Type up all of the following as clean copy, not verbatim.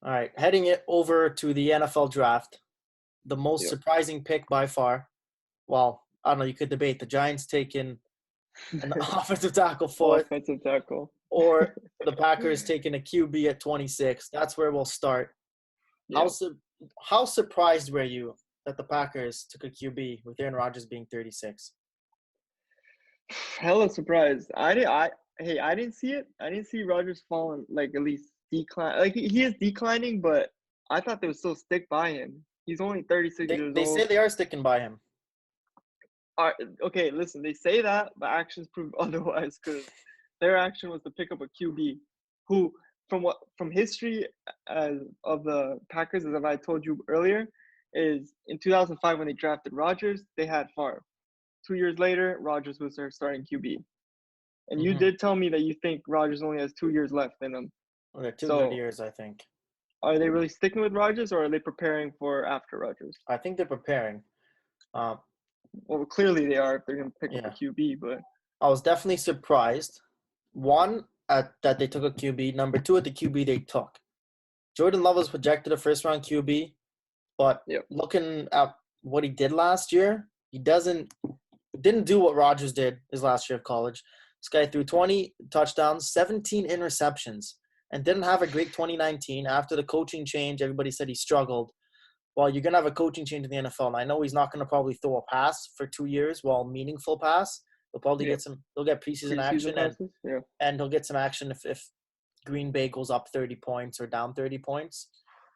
All right, heading it over to the NFL draft, the most Yep. surprising pick by far. Well, I don't know. You could debate the Giants taking an offensive tackle fourth, Offensive tackle. or the Packers taking a QB at 26. That's where we'll start. How Yeah. su- how surprised were you that the Packers took a QB with Aaron Rodgers being 36? Hella surprised. I didn't see it. I didn't see Rogers falling, like at least decline. Like he is declining, but I thought they would still stick by him. He's only 36 They years they say old. they are sticking by him. Okay, listen, they say that, but actions prove otherwise because their action was to pick up a QB who, from history of the Packers, as I told you earlier, is in 2005 when they drafted Rodgers, they had Favre. 2 years later, Rodgers was their starting QB. And you Mm-hmm. did tell me that you think Rodgers only has 2 years left in him. Well, they're 2 good So years, I think. are they really sticking with Rodgers or are they preparing for after Rodgers? I think they're preparing. Um, Well, clearly they are if they're going to pick up a yeah, QB, but I was definitely surprised. One, at that they took a QB. Number two, at the QB they took. Jordan Love was projected a first round QB, but yep. looking at what he did last year, he didn't do what Rodgers did his last year of college. This guy threw 20 touchdowns, 17 interceptions, and didn't have a great 2019. After the coaching change, everybody said he struggled. Well, you're gonna have a coaching change in the NFL, and I know he's not gonna probably throw a pass for 2 years, well, meaningful pass. He'll probably Yep. get some. He'll get preseason Preseason action, and passes? Yeah. and he'll get some action if Green Bay goes up 30 points or down 30 points.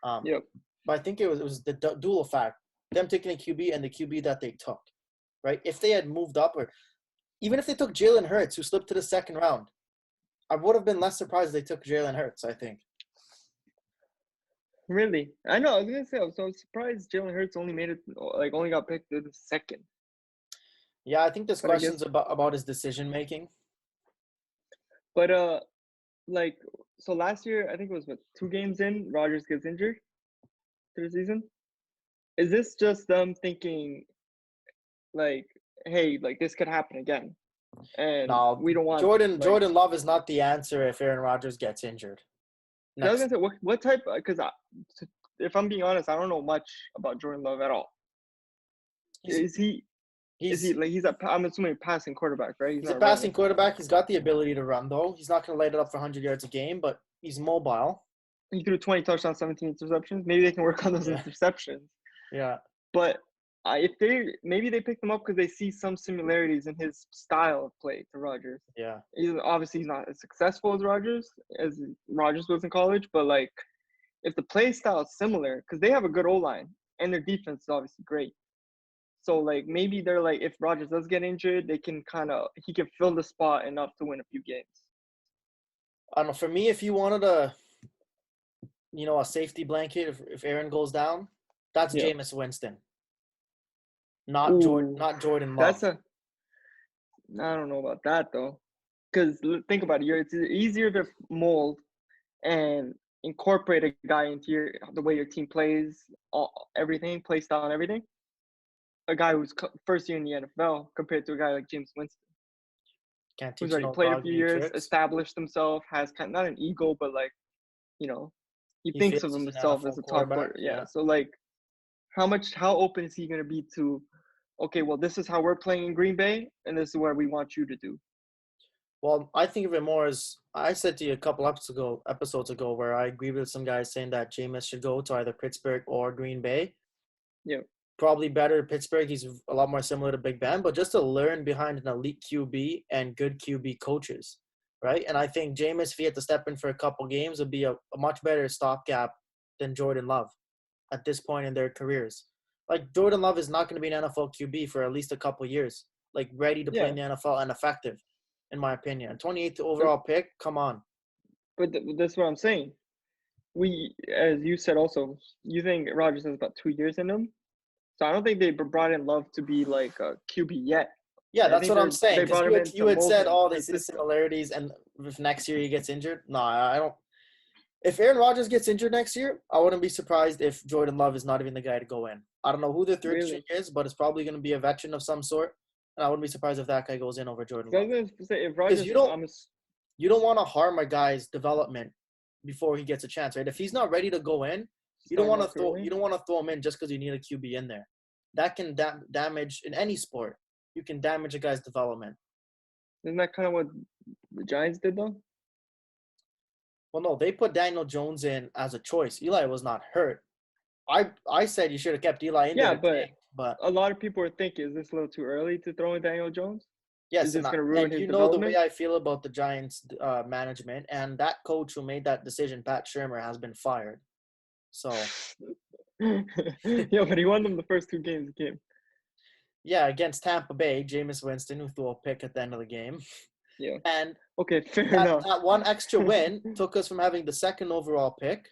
Um, Yep. but I think it was the dual effect, them taking a QB and the QB that they took, right? If they had moved up, or even if they took Jalen Hurts, who slipped to the second round, I would have been less surprised if they took Jalen Hurts, I think. Really? I know. I was gonna say. I was surprised Jalen Hurts only made it. Like only got picked in the second. Yeah, I think there's But I questions guess. about his decision making. But like so last year I think it was what 2 games in Rodgers gets injured to the season. Is this just them thinking like, hey, like this could happen again, and Now, we don't want Jordan like. Jordan Love is not the answer if Aaron Rodgers gets injured I was next. gonna say what type because if I'm being honest, I don't know much about Jordan Love at all. He's Is he is he he's like I'm assuming passing quarterback, right? He's he's a not a runner. passing quarterback. He's got the ability to run though. He's not going to light it up for 100 yards a game, but he's mobile. He threw 20 touchdowns, 17 interceptions. Maybe they can work on those Yeah, interceptions. yeah, But if they maybe they picked him up because they see some similarities in his style of play to Rodgers. yeah. He's not as successful as Rodgers was in college, but like if the play style is similar, because they have a good O line and their defense is obviously great. So like maybe they're like if Rodgers does get injured, he can fill the spot enough to win a few games. I don't know. For me, if you wanted a safety blanket, if Aaron goes down, that's Yeah. Jameis Winston, not Jordan, Ooh, not Jordan that's Love. a I don't know about that though, because think about it. It's easier to mold and incorporate a guy into the way your team plays, everything, play style, and everything. A guy who's first year in the NFL compared to a guy like James Winston, Can't who's teach already no played a dog few new years, tricks. established himself, has not an ego, but like you know, he He thinks of feels he's an himself NFL as a top quarterback. quarter. Yeah, Yeah. so like, how open is he going to be to? Okay, well, this is how we're playing in Green Bay, and this is what we want you to do. Well, I think of it more as I said to you a couple episodes ago, where I agree with some guys saying that Jameis should go to either Pittsburgh or Green Bay. Yeah, Probably better Pittsburgh. He's a lot more similar to Big Ben, but just to learn behind an elite QB and good QB coaches, right? And I think Jameis, if he had to step in for a couple games, would be a much better stopgap than Jordan Love at this point in their careers. Like Jordan Love is not going to be an NFL QB for at least a couple years, like ready to play yeah, in the NFL and effective, in my opinion. 28th but overall pick, come on. that's what I'm saying. As you said, also, you think Rodgers has about 2 years in him. So I don't think they brought in Love to be like a QB yet. Yeah, I that's think what I'm they saying. Because brought you him had in you to had mold said, him oh, to they his see the system. similarities, and if next year he gets injured, no, I don't. If Aaron Rodgers gets injured next year, I wouldn't be surprised if Jordan Love is not even the guy to go in. I don't know who the third string Really? is, but it's probably going to be a veteran of some sort, and I wouldn't be surprised if that guy goes in over Jordan So I was Love. gonna say if Because Rodgers, you don't want to harm a guy's development before he gets a chance, right? If he's not ready to go in, you don't Starting want to off throw early. you don't want to throw him in just because you need a QB in there. That can damage in any sport. You can damage a guy's development. Isn't that kind of what the Giants did though? Well, no, they put Daniel Jones in as a choice. Eli was not hurt. I said you should have kept Eli in there Yeah, to but tank, but a lot of people are thinking, is this a little too early to throw in Daniel Jones? Is yes, this going to ruin and his you know the way development? I feel about the Giants management, and that coach who made that decision, Pat Shermer, has been fired. So Yeah, but he won them the first 2 games he came. yeah, against Tampa Bay, Jameis Winston, who threw a pick at the end of the game, Yeah. and Okay, fair that, enough. that one extra win took us from having the second overall pick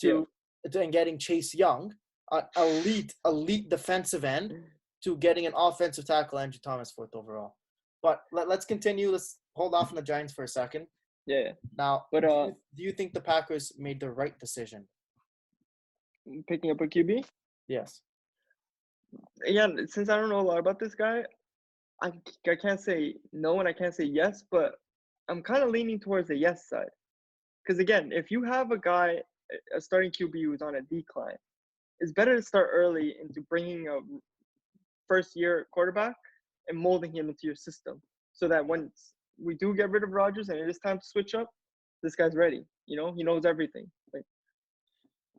to and getting Chase Young, an elite defensive end, to getting an offensive tackle, Andrew Thomas, fourth overall. But let's continue. Let's hold off on the Giants for a second. Yeah. Now, But do you think the Packers made the right decision? picking up a QB? Yes. Yeah, since I don't know a lot about this guy, I can't say no and I can't say yes, but I'm kind of leaning towards the yes side. Because again, if you have a guy, a starting QB who's on a decline, it's better to start early into bringing a first-year quarterback and molding him into your system, so that once we do get rid of Rodgers and it is time to switch up, this guy's ready. You know, he knows everything. Like,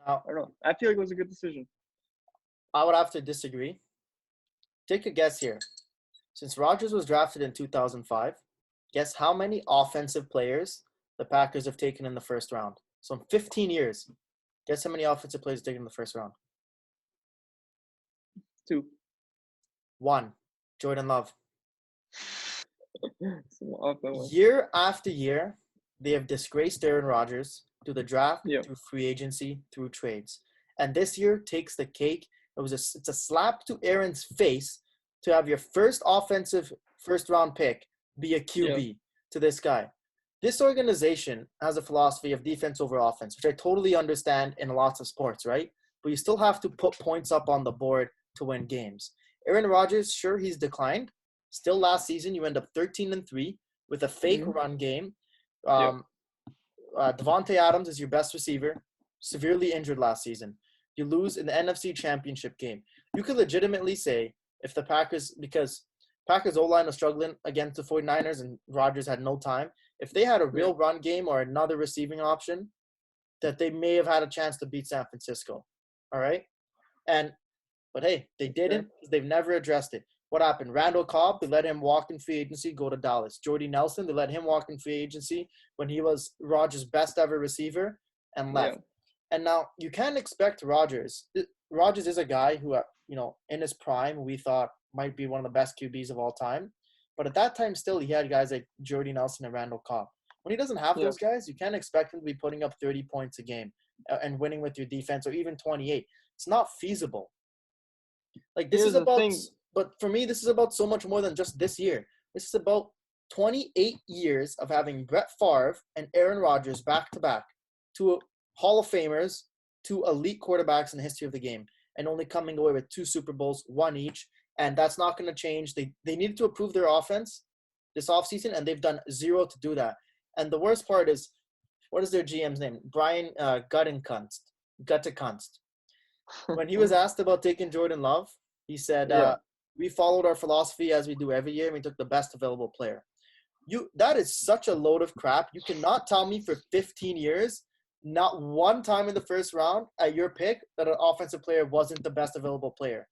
Now, I don't know. I feel like it was a good decision. I would have to disagree. Take a guess here. Since Rodgers was drafted in 2005, guess how many offensive players the Packers have taken in the first round? So in 15 years, guess how many offensive players taken in the first round? 2. 1, Jordan Love. So off that one. Year after year, they have disgraced Aaron Rodgers through the draft, Yeah. through free agency, through trades. And this year takes the cake. It's a slap to Aaron's face to have your first offensive first round pick be a QB to this guy. This organization has a philosophy of defense over offense, which I totally understand in lots of sports, right? But you still have to put points up on the board to win games. Aaron Rodgers, sure, he's declined. Still last season, you end up 13-3 with a fake run game. Devontae Adams is your best receiver, severely injured last season. You lose in the NFC Championship game. You could legitimately say if the Packers, because Packers O-line was struggling against the 49ers and Rodgers had no time, if they had a real run game or another receiving option, that they may have had a chance to beat San Francisco. All right? But hey, they didn't because they've never addressed it. What happened? Randall Cobb, they let him walk in free agency, go to Dallas. Jordy Nelson, they let him walk in free agency when he was Rodgers' best ever receiver and left. And now you can't expect Rodgers. Rodgers is a guy who, in his prime, we thought might be one of the best QBs of all time. But at that time, still, he had guys like Jordy Nelson and Randall Cobb. When he doesn't have those guys, you can't expect him to be putting up 30 points a game and winning with your defense or even 28. It's not feasible. Like, this is about – but for me, this is about so much more than just this year. This is about 28 years of having Brett Favre and Aaron Rodgers back-to-back, two Hall of Famers, two elite quarterbacks in the history of the game, and only coming away with 2 Super Bowls, 1 each. And that's not going to change. They needed to improve their offense this offseason, and they've done zero to do that. And the worst part is, what is their GM's name? Brian Gutekunst. When he was asked about taking Jordan Love, he said, we followed our philosophy as we do every year, and we took the best available player. That is such a load of crap. You cannot tell me for 15 years, not one time in the first round at your pick, that an offensive player wasn't the best available player.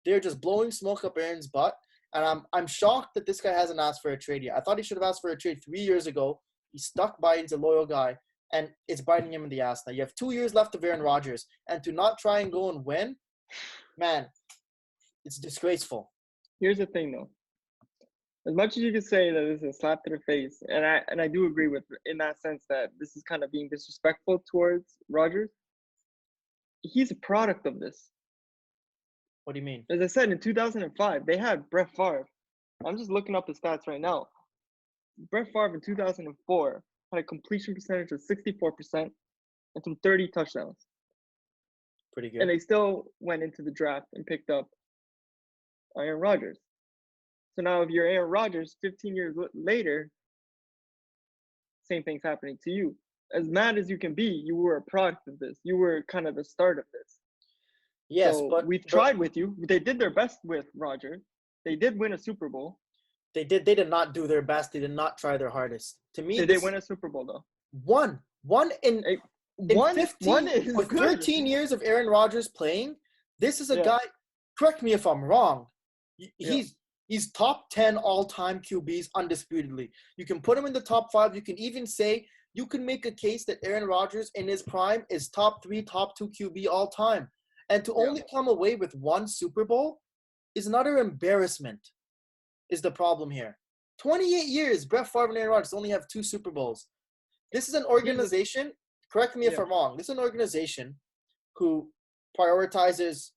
They're just blowing smoke up Aaron's butt, and I'm shocked that this guy hasn't asked for a trade yet. I thought he should have asked for a trade 3 years ago. He stuck by. He's a loyal guy, and it's biting him in the ass now. You have 2 years left of Aaron Rodgers, and to not try and go and win, man, it's disgraceful. Here's the thing, though. As much as you could say that this is a slap to the face, and I do agree with in that sense that this is kind of being disrespectful towards Rodgers, he's a product of this. What do you mean? As I said, in 2005, they had Brett Favre. I'm just looking up the stats right now. Brett Favre in 2004 had a completion percentage of 64% and some 30 touchdowns. Pretty good. And they still went into the draft and picked up Aaron Rodgers. So now if you're Aaron Rodgers 15 years later, same thing's happening to you. as mad as you can be, you were a product of this. You were kind of the start of this. Yes, So but we've tried with you. They did their best with Roger. They did win a Super Bowl. they did not do their best. They did not try their hardest. To me, Did they win a Super Bowl though? one in Hey, in one 15 is or good. 13 years of Aaron Rodgers playing, this is a Yeah. guy, correct me if I'm wrong, Yeah. he's top 10 all-time QBs undisputedly. You can put him in the top 5. You can even say, you can make a case that Aaron Rodgers in his prime is top 3, top 2 QB all time. And to Yeah. only come away with one Super Bowl is another embarrassment, is the problem here. 28 years, Brett Favre and Aaron Rodgers only have 2 Super Bowls. This is an organization, correct me if Yeah. I'm wrong, this is an organization who prioritizes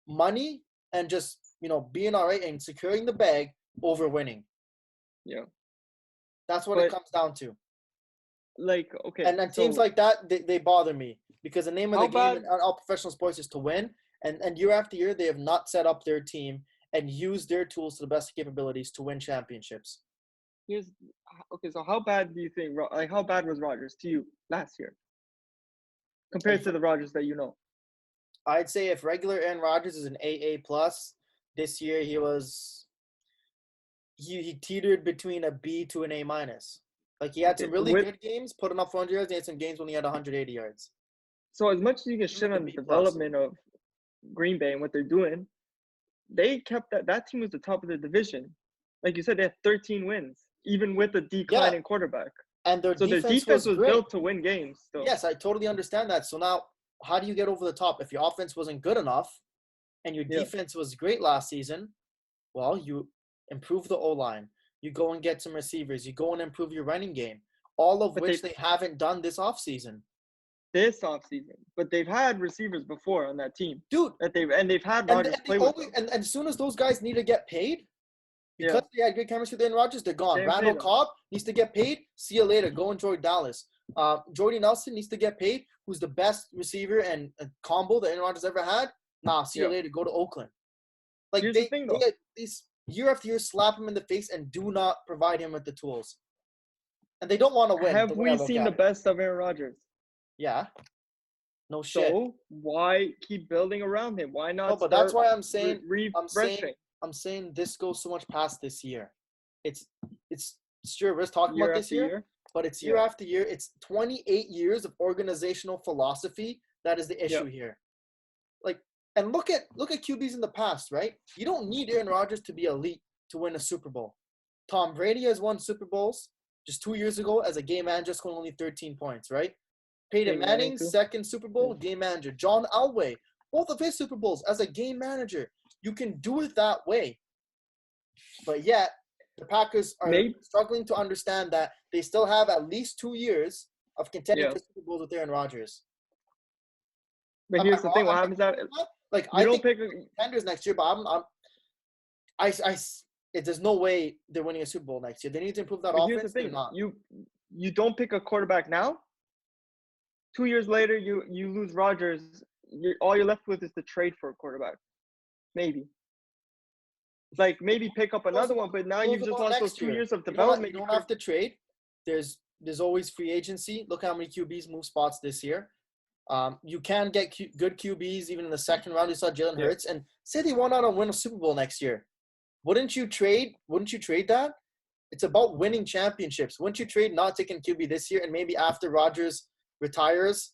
money and just, being all right and securing the bag over winning. Yeah. That's what it comes down to. Like, okay. And teams so like that, they bother me because the name of the how game bad- in all professional sports is to win. And year after year, they have not set up their team and used their tools to the best capabilities to win championships. so how bad do you think, like, how bad was Rodgers to you last year compared to the Rodgers that you know? I'd say if regular Aaron Rodgers is an AA plus, this year he teetered between a B to an A minus. Like he had some really good games, putting up 400 yards, and he had some games when he had 180 yards. So as much as you can shit on the development of Green Bay and what they're doing, they kept that team was the top of the division. Like you said, they had 13 wins, even with a declining quarterback. And their defense was built to win games. So. Yes, I totally understand that. So now, how do you get over the top? If your offense wasn't good enough and your defense was great last season, well, you improve the O-line. You go and get some receivers. You go and improve your running game, all of which they haven't done this offseason. But they've had receivers before on that team. Dude. They've had Rodgers play with them. And as soon as those guys need to get paid, because they had great chemistry with Aaron Rodgers, they're gone. Randall Cobb needs to get paid. See you later. Go enjoy Dallas. Jordy Nelson needs to get paid, who's the best receiver and combo that Aaron Rodgers ever had. Nah, see you later. Go to Oakland. Like Here's the thing, though. These year after year slap him in the face and do not provide him with the tools. And they don't want to win. Have we seen the best of Aaron Rodgers? Yeah. No shit. So why keep building around him? Why not? No, but that's why I'm saying refreshing. I'm saying this goes so much past this year. It's sure we're talking about this year, but it's year after year. It's 28 years of organizational philosophy that is the issue here. Like, and look at QBs in the past, right? You don't need Aaron Rodgers to be elite to win a Super Bowl. Tom Brady has won Super Bowls just 2 years ago as a game manager, scoring only 13 points, right? Peyton Manning, second Super Bowl, game manager. John Elway, both of his Super Bowls as a game manager. You can do it that way. But yet, the Packers are struggling to understand that they still have at least 2 years of contending for Super Bowls with Aaron Rodgers. But here's the thing: what happens out? Like I think contenders next year, but there's no way they're winning a Super Bowl next year. They need to improve that offense. Here's the thing: you don't pick a quarterback now. 2 years later, you lose Rodgers. All you're left with is to trade for a quarterback. Maybe. Like, maybe pick up another one, but now you've just lost those 2 years of development. You don't have to trade. There's always free agency. Look how many QBs move spots this year. You can get good QBs even in the second round. You saw Jalen Hurts, and say they went out and win a Super Bowl next year. Wouldn't you trade that? It's about winning championships. Wouldn't you trade not taking QB this year and maybe after Rodgers retires,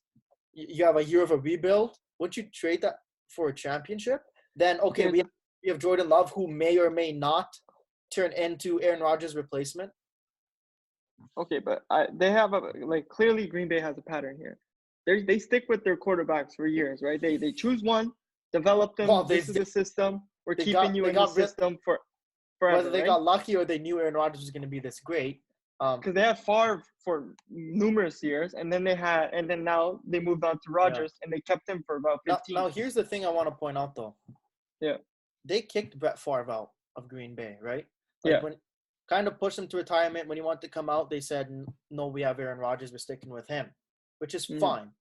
you have a year of a rebuild? Wouldn't you trade that for a championship? Then, okay, we have Jordan Love, who may or may not turn into Aaron Rodgers' replacement. Okay, but they have clearly Green Bay has a pattern here. They stick with their quarterbacks for years, right? They choose one, develop them. Well, this is the system. We're keeping you in the system for forever. Whether they got lucky or they knew Aaron Rodgers was going to be this great. Because they had Favre for numerous years, and then now they moved on to Rodgers, and they kept him for about 15. Now here's the thing I want to point out, though. Yeah. They kicked Brett Favre out of Green Bay, right? When kind of pushed him to retirement. When he wanted to come out, they said, no, we have Aaron Rodgers. We're sticking with him, which is fine.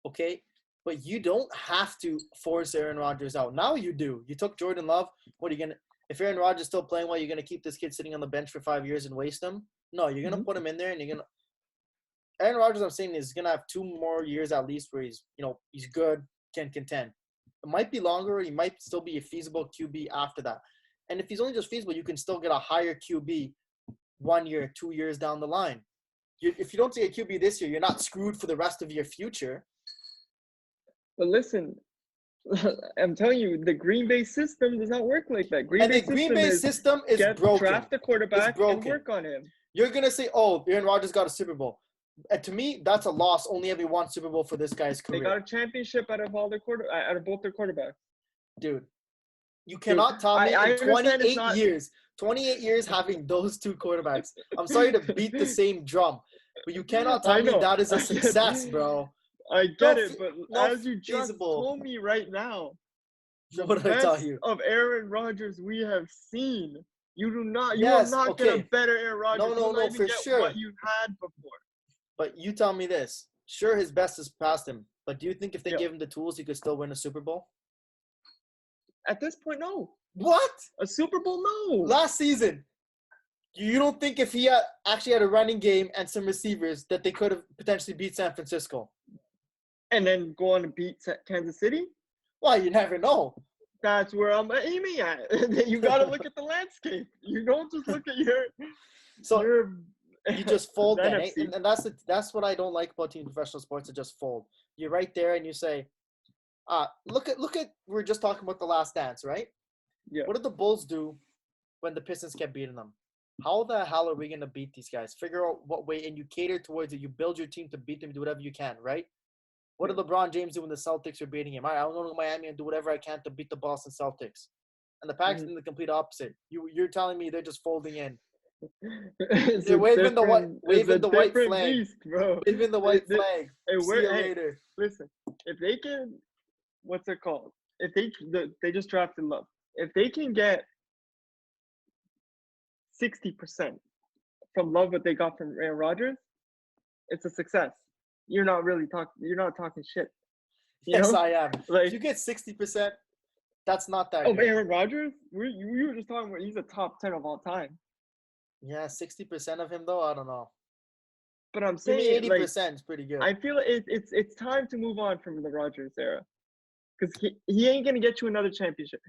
Okay? But you don't have to force Aaron Rodgers out. Now you do. You took Jordan Love. What are you going to – if Aaron Rodgers is still playing well, you're going to keep this kid sitting on the bench for 5 years and waste him? No, you're going to put him in there and you're going to Aaron Rodgers, I'm saying, is gonna have 2 more years at least where he's good, can contend. It might be longer. He might still be a feasible QB after that. And if he's only just feasible, you can still get a higher QB 1 year, 2 years down the line. If you don't take a QB this year, you're not screwed for the rest of your future. But listen, I'm telling you, the Green Bay system does not work like that. The Green Bay system is broken. Draft a quarterback and work on him. You're going to say, oh, Aaron Rodgers got a Super Bowl. And to me, that's a loss. Only having one Super Bowl for this guy's career. They got a championship out of both their quarterbacks. Dude, you cannot tell me in 28 years having those two quarterbacks. I'm sorry to beat the same drum, but you cannot tell me that is a success, bro. I get it, but as you just told me right now, the best of Aaron Rodgers we have seen. You do not. You will not get a better Aaron Rodgers. No, for sure. What you had before. But you tell me this. Sure, his best is past him. But do you think if they give him the tools, he could still win a Super Bowl? At this point, no. What? A Super Bowl, no. Last season, you don't think if he actually had a running game and some receivers that they could have potentially beat San Francisco? And then go on to beat Kansas City? Well, you never know. That's where I'm aiming at. You got to look at the landscape. You don't just look at your you just fold then, eh? And that's what I don't like about team professional sports. To just fold. You're right there, and you say, look at. We're just talking about the Last Dance, right? Yeah. What did the Bulls do when the Pistons kept beating them? How the hell are we gonna beat these guys? Figure out what way, and you cater towards it. You build your team to beat them. Do whatever you can, right? What did LeBron James do when the Celtics were beating him? All right, I'm going to Miami and do whatever I can to beat the Boston Celtics. And the Packers did the complete opposite. You're telling me they're just folding in. They're waving the white flag. Beast, bro. Waving the white flag. See you later. Listen, if they can, what's it called? If they just drafted Love. If they can get 60% from Love what they got from Aaron Rodgers, it's a success. You're not talking shit. Yes, I am. Like, if you get 60%, that's not that good. Aaron Rodgers? You were just talking about he's a top 10 of all time. Yeah, 60% of him though, I don't know. But I'm saying 80% is pretty good. I feel it's time to move on from the Rodgers era. Because he ain't gonna get you another championship.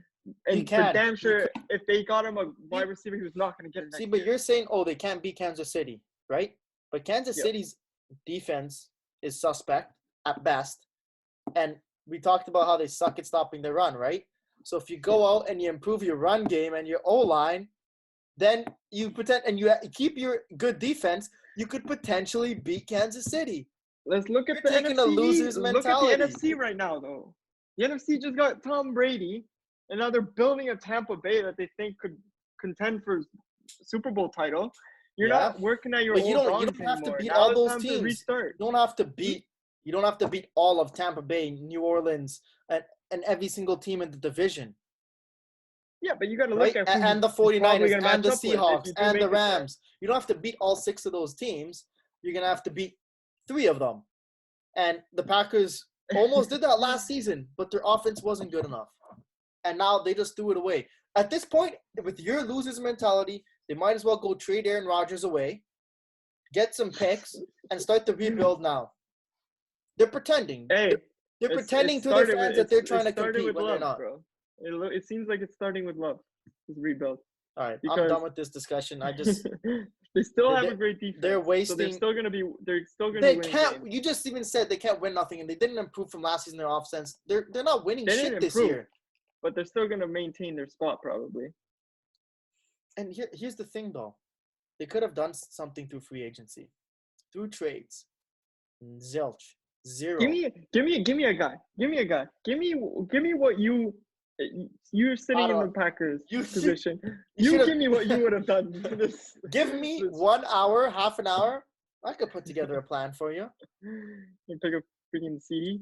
And for damn sure, if they got him a wide receiver, he was not gonna get it. See, but you're saying, they can't beat Kansas City, right? But Kansas City's defense is suspect at best, and we talked about how they suck at stopping the run, right? So if you go out and you improve your run game and your O-line, then you keep your good defense, you could potentially beat Kansas City. Let's look at the NFC. A loser's mentality. Look at the NFC right now, though. The NFC just got Tom Brady, and now they're building a Tampa Bay that they think could contend for Super Bowl title. You're not working at your own. You don't have to beat all those teams. You don't have to beat all of Tampa Bay, New Orleans, and every single team in the division. Yeah, but you got to look at and the 49ers and the Seahawks and the Rams. You don't have to beat all 6 of those teams. You're gonna have to beat 3 of them. And the Packers almost did that last season, but their offense wasn't good enough. And now they just threw it away. At this point, with your losers mentality, they might as well go trade Aaron Rodgers away, get some picks, and start the rebuild now. They're pretending. Hey, they're pretending to their fans that they're trying to compete when they're not. Bro. It seems like it's starting with Love. This rebuild. All right, I'm done with this discussion. They still have a great defense. They're wasting. So they're still gonna win. They can't. You just even said they can't win nothing, and they didn't improve from last season. Their offense. They're not winning shit this year. But they're still gonna maintain their spot probably. And here's the thing, though. They could have done something through free agency, through trades. Zilch, zero. Give me a guy. Give me what you're sitting in the Packers position. Give me what you would have done for this. Give me 1 hour, half an hour. I could put together a plan for you. You pick up freaking CD.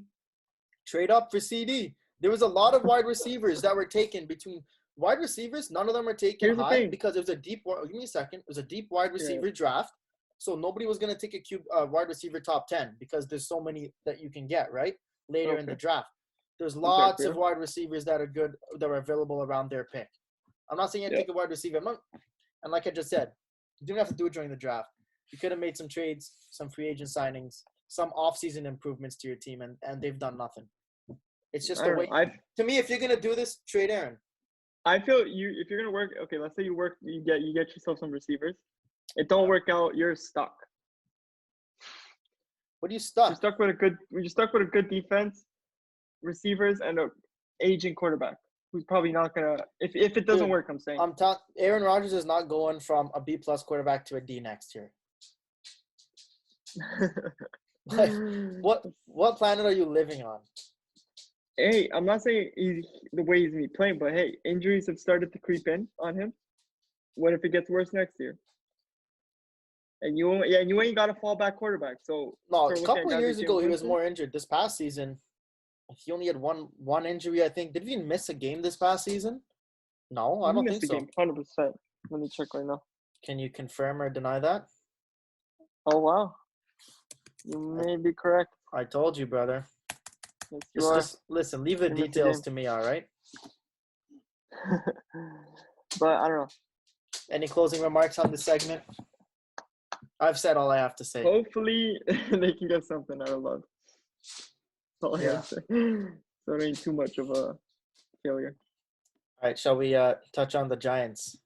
Trade up for CD. There was a lot of wide receivers that were taken between wide receivers. None of them were taken high because it was a deep. Give me a second. It was a deep wide receiver draft, so nobody was going to take a wide receiver top 10 because there's so many that you can get later in the draft. There's lots of wide receivers that are good that are available around their pick. I'm not saying you take a wide receiver. And like I just said, you don't have to do it during the draft. You could have made some trades, some free agent signings, some offseason improvements to your team, and they've done nothing. It's just I a don't way. know. To me, if you're gonna do this, trade Aaron. I feel if you're gonna work, okay, let's say you get yourself some receivers. It don't work out, you're stuck. What are you stuck? You're stuck with a good defense, receivers, and a aging quarterback who's probably not gonna. If it doesn't Dude, work, I'm saying. Aaron Rodgers is not going from a B+ quarterback to a D next year. Like, what planet are you living on? Hey, I'm not saying the way he's playing, but hey, injuries have started to creep in on him. What if it gets worse next year? And you ain't got a fallback quarterback. So no, a couple of years ago he was more injured. This past season, he only had one injury, I think. Did he even miss a game this past season? No, I don't think so. 100%. Let me check right now. Can you confirm or deny that? Oh wow, you may be correct. I told you, brother. Yes, just listen. Leave the details to me, all right? But I don't know. Any closing remarks on this segment? I've said all I have to say. Hopefully, they can get something out of Love. That's all I have to say. So it ain't too much of a failure. All right, shall we touch on the Giants?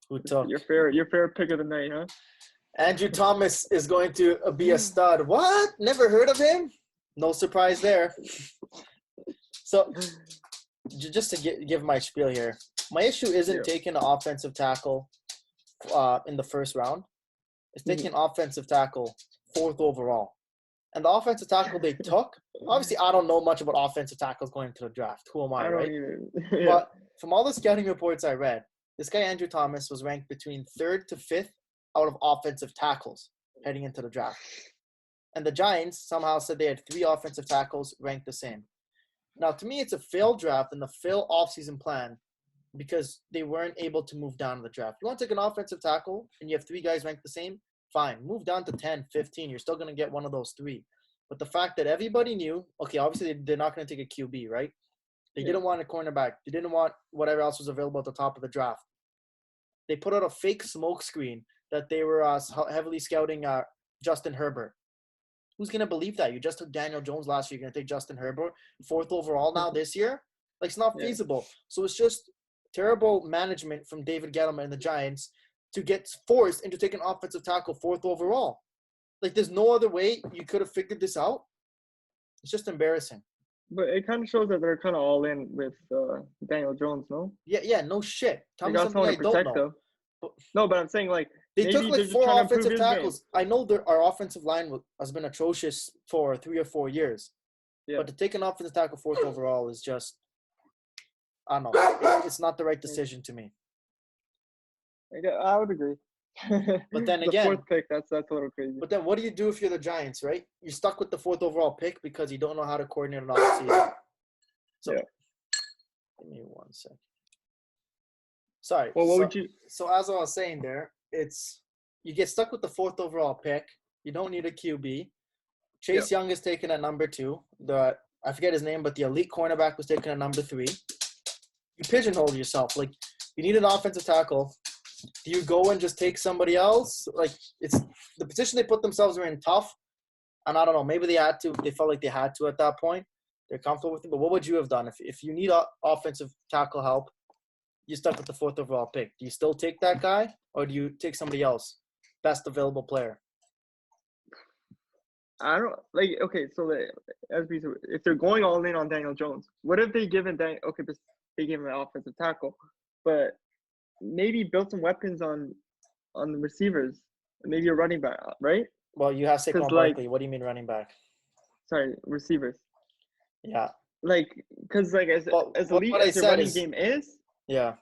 Who took your fair pick of the night, huh? Andrew Thomas is going to be a stud. What? Never heard of him? No surprise there. So, just to give my spiel here, my issue isn't taking an offensive tackle in the first round. It's taking an offensive tackle 4th overall. And the offensive tackle they took, obviously I don't know much about offensive tackles going into the draft. Who am I, right? Yeah. But from all the scouting reports I read, this guy Andrew Thomas was ranked between 3rd to 5th out of offensive tackles heading into the draft. And the Giants somehow said they had 3 offensive tackles ranked the same. Now, to me, it's a failed draft and a failed offseason plan because they weren't able to move down in the draft. You want to take an offensive tackle and you have 3 guys ranked the same? Fine. Move down to 10, 15. You're still going to get one of those 3. But the fact that everybody knew, okay, obviously they're not going to take a QB, right? They didn't want a cornerback. They didn't want whatever else was available at the top of the draft. They put out a fake smoke screen that they were heavily scouting Justin Herbert. Who's going to believe that? You just took Daniel Jones last year. You're going to take Justin Herbert 4th overall now this year? Like, it's not feasible. So it's just terrible management from David Gettleman and the Giants to get forced into taking offensive tackle 4th overall. Like, there's no other way you could have figured this out. It's just embarrassing. But it kind of shows that they're kind of all in with Daniel Jones, no? Yeah, no shit. Tell me something I don't know. No, but I'm saying, like, they took like 4 offensive tackles. I know our offensive line has been atrocious for 3 or 4 years. Yeah. But to take an offensive tackle 4th overall is just, I don't know. It's not the right decision to me. I would agree. But then again, the 4th pick, that's a little crazy. But then what do you do if you're the Giants, right? You're stuck with the 4th overall pick because you don't know how to coordinate an offseason. So, give me 1 second. Sorry. Well, what would you? So as I was saying there, you get stuck with the 4th overall pick. You don't need a QB. Chase Young is taken at number 2. I forget his name, but the elite cornerback was taken at number 3. You pigeonhole yourself. Like, you need an offensive tackle. Do you go and just take somebody else? Like, it's the position they put themselves in tough. And I don't know, maybe they had to. They felt like they had to at that point. They're comfortable with it. But what would you have done if you need offensive tackle help? You're stuck with the 4th overall pick. Do you still take that guy, or do you take somebody else, best available player? I don't like. Okay, so if they're going all in on Daniel Jones, what if they given they gave him an offensive tackle, but maybe built some weapons on the receivers, maybe a running back, right? Well, you have Saquon Barkley. What do you mean running back? Sorry, receivers. Yeah. Like, because like as elite as the running game is. Yeah.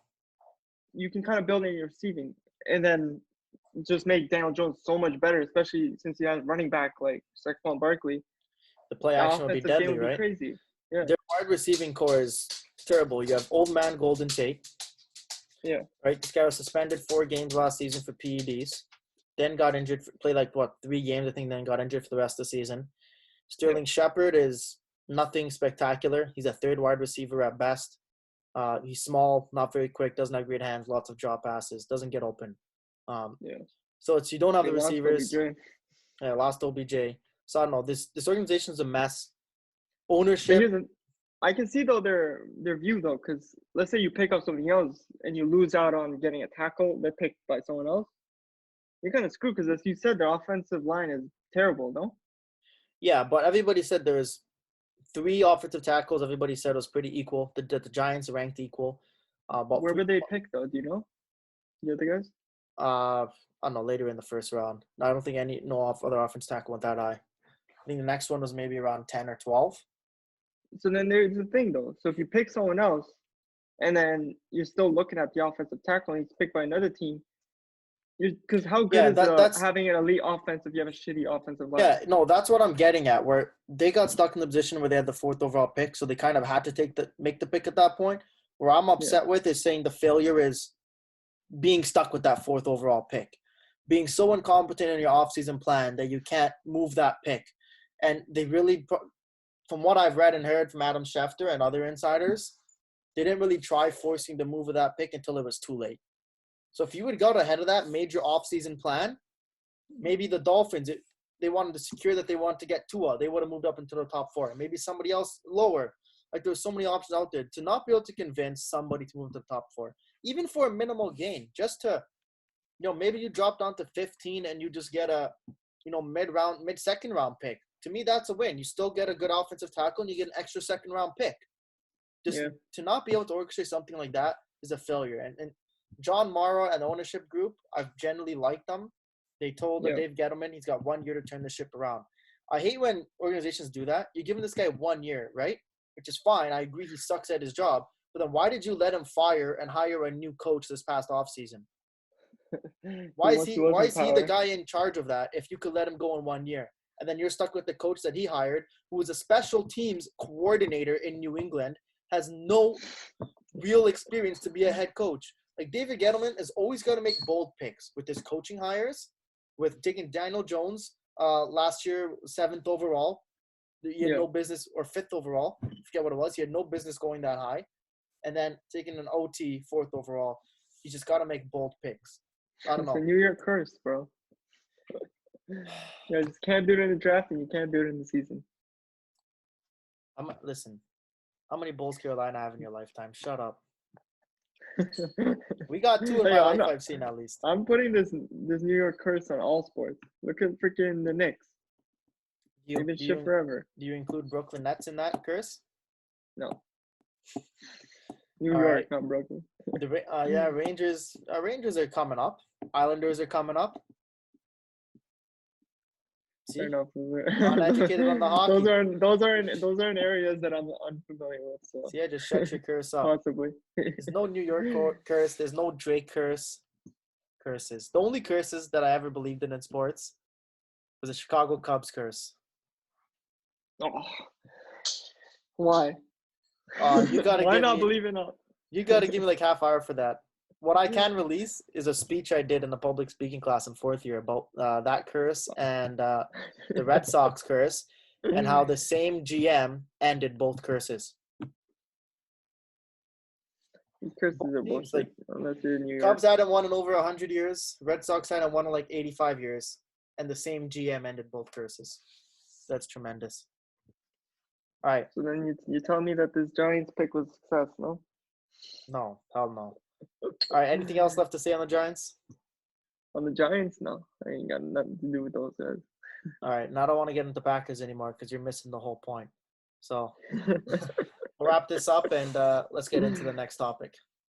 You can kind of build in your receiving and then just make Daniel Jones so much better, especially since he has running back like Saquon Barkley. The play action would be deadly, right? Crazy. Yeah. Their wide receiving core is terrible. You have old man Golden Tate. Yeah. Right? This guy was suspended 4 games last season for PEDs. Then got injured, played 3 games, I think, then got injured for the rest of the season. Sterling Shepard is nothing spectacular. He's a 3rd wide receiver at best. He's small, not very quick, doesn't have great hands, lots of drop passes, doesn't get open. So it's you don't have They the lost receivers. OBJ. Yeah, lost OBJ. So I don't know. This organization is a mess. But Ownership. here's I can see though their view though, because let's say you pick up something else and you lose out on getting a tackle that picked by someone else, you're kind of screwed because as you said, their offensive line is terrible, no? Yeah, but everybody said there's 3 offensive tackles. Everybody said it was pretty equal. The Giants ranked equal. About Where 3. would they pick though? Do you know? The other guys? I don't know, later in the first round. I don't think other offense tackle went that high. I think the next one was maybe around 10 or 12. So then there's the thing though. So if you pick someone else, and then you're still looking at the offensive tackle, and he's picked by another team, because how good Yeah, is that's having an elite offense if you have a shitty offensive line? yeah, no, that's what I'm getting at. Where they got stuck in the position where they had the 4th overall pick, so they kind of had to make the pick at that point. Where I'm upset with is saying the failure is being stuck with that 4th overall pick, being so incompetent in your offseason plan that you can't move that pick. And they really, from what I've read and heard from Adam Schefter and other insiders, they didn't really try forcing the move of that pick until it was too late. So if you would got ahead of that, made your offseason plan, maybe the Dolphins, they wanted to secure that they want to get Tua. They would have moved up into the top 4. Maybe somebody else lower. Like there's so many options out there to not be able to convince somebody to move to the top 4, even for a minimal gain, just to, maybe you drop down to 15 and you just get a, mid-second round pick. To me, that's a win. You still get a good offensive tackle and you get an extra second round pick. Just to not be able to orchestrate something like that is a failure. And John Mara and the ownership group, I've generally liked them. They told Dave Gettleman he's got 1 year to turn the ship around. I hate when organizations do that. You're giving this guy 1 year, right? Which is fine. I agree he sucks at his job. But then why did you let him fire and hire a new coach this past offseason? Why is he the guy in charge of that if you could let him go in 1 year? And then you're stuck with the coach that he hired, who was a special teams coordinator in New England, has no real experience to be a head coach. Like David Gettleman has always got to make bold picks with his coaching hires, with taking Daniel Jones last year, 7th overall. He had no business, or 5th overall. I forget what it was. He had no business going that high. And then taking an OT 4th overall. He's just got to make bold picks. I don't know. It's a New York curse, bro. You just can't do it in the draft and you can't do it in the season. Listen, how many Bulls Carolina have in your lifetime? Shut up. We got 2 in my life I've seen at least. I'm putting this New York curse on all sports. Look at freaking the Knicks. They've been shit forever. Do you include Brooklyn Nets in that curse? No. New York, not Brooklyn. Rangers are coming up. Islanders are coming up. See? Uneducated on the hockey. Those are in areas that I'm unfamiliar with. So. See, I just shut your curse up. Possibly. There's no New York curse. There's no Drake curse. Curses. The only curses that I ever believed in sports was the Chicago Cubs curse. Oh. Why? You gotta Why not believe in that? You gotta give me like half hour for that. What I can release is a speech I did in the public speaking class in 4th year about that curse and the Red Sox curse and how the same GM ended both curses. These curses are bullshit. Unless you're in New York. Cubs hadn't won in over 100 years. Red Sox hadn't won in like 85 years. And the same GM ended both curses. That's tremendous. All right. So then you tell me that this Giants pick was a success, no? No, hell no. All right, anything else left to say on the Giants? On the Giants, no. I ain't got nothing to do with those guys. All right, now I don't want to get into Packers anymore because you're missing the whole point. So we'll wrap this up and let's get into the next topic.